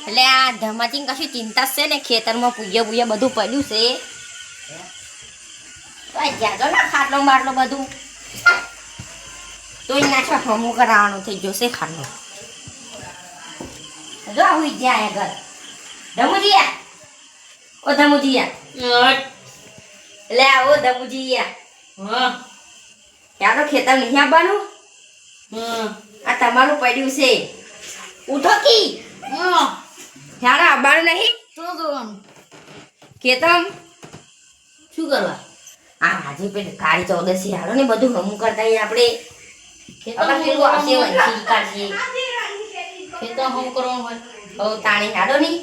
એટલે આ ધમાચી કશું ચિંતા છે ને ખેતરમાં પૂજ્યા બધું પડ્યું છે જાગો ને ખાટલો બાટલો બધું તો નાખવા હમું કરાવવાનું થઈ જશે ખાટલો જો આવું જ્યાં આગળ ધમુજીયા ઓ ધમુજીયા એટલે આવો ધમુજીયા યારો ખેતર નહીં આવવાનું આ તમારું પડ્યું છે ઉઠો કી યાર આવવાનું નહીં શું કરવાનું ખેતમ શું કરવા આ આજે પેલી કાળી ચૌદશી હાલો ને બધું હમું કરતા આપણે પેલું આવશે વંશી કાઢશે ખેતર હમ કરવાનું હોય હવે તાણી હાલો નહીં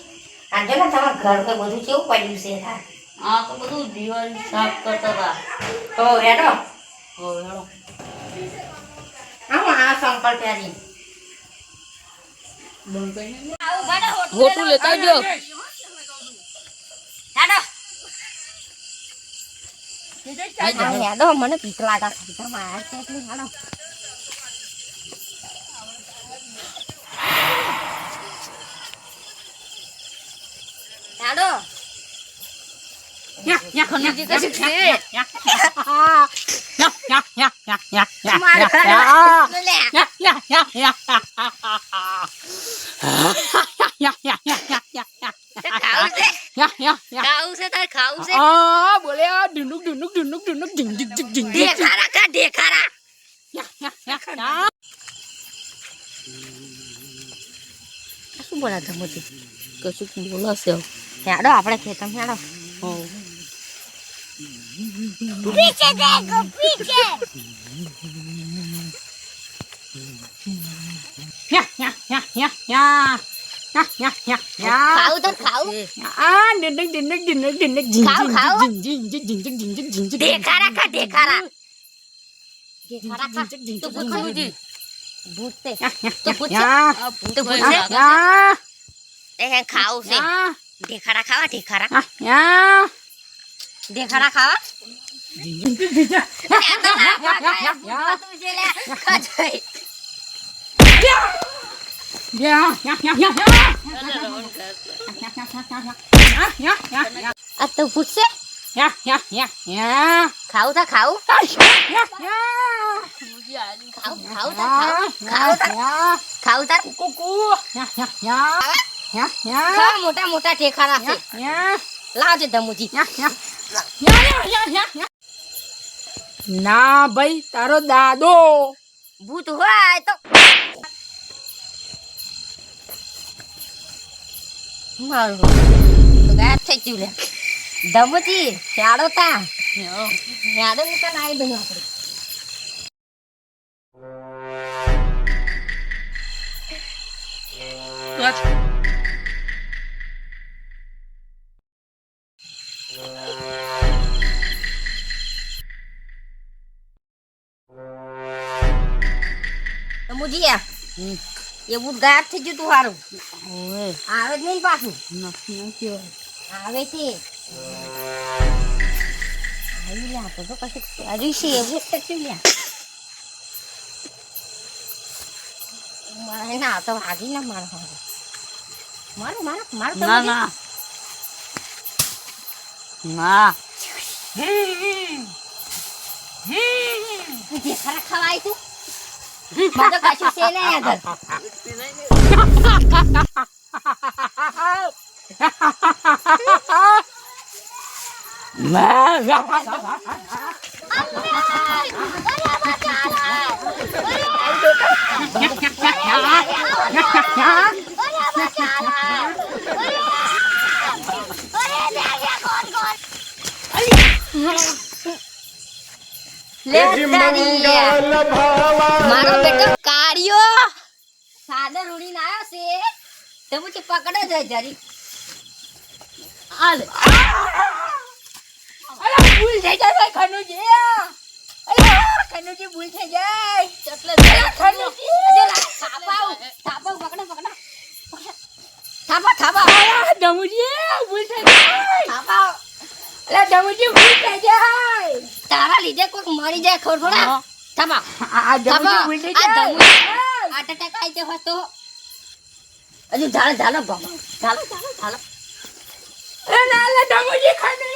આજે ને તમારા ઘર પર બધું કેવું પડ્યું છે યાર આ તો બધું દિવાળી સાફ કરતા હતા તો હેડો આ સંકલ્પ પ્યારી હોટું લેતા જો હેડો મને પીક લાગા ખાધા છે એટલે હેડો હેડો ખનજી તો છે શું બોલા ધમોજી કશું બોલાશે હેડો આપણે ખેતર હેડો पीछे देखो पीछे खाओ तो खाओ देखा रखा तो पूछो भूतते तो पूछो तो पूछे खाओ से देखा रखा देखा रखा तो पूछ से खाओ था खाओ खाओ था मोटा मोटा टेखा लाओ धमुजी ના ભાઈ તારો દાદો ભૂત હોય તો મારું તો ગાયબ થઈ ગયું લે ધમુજી યાડો તા યાડો ને તા નાઈ દઉં આપણે ધમુજી એ બુટ ગાયબ થઈ ગયું તું હારું આવે જ નહીં પાછું આવે છે આવી લ્યા તો કશું હજુ છે એવું થયું લ્યા મારે ના તો ભાગી ના મારો મારો મારો મારો ના ના ના જે ખરા ખવાય તું મારો કશું છે નહીં આગળ મારો બેટો કાળિયો સાદર ઉડીને આવ્યો છે તો મુझे પકડો જાય જરી હાલ અલા ભૂલ થઈ જાય ખનુજી ખનુજી ભૂલ થઈ જાય એટલે ખનુજી થાપાવ પકડો થાપા ધમુજી ભૂલ થઈ જાય થાપાવ અલા ધમુજી ભૂલ થઈ જાય તારા લીધે કોઈક મરી જાય ખબર થોડા થાપા આ ધમુજી ભૂલ થઈ જાય હાર્ટ એટેક આવી જશે તો હજુ ઝાલો ઝાલો બાબા ઝાલો ઝાલો ઝાલો એ ના લે ધમુજી ખાને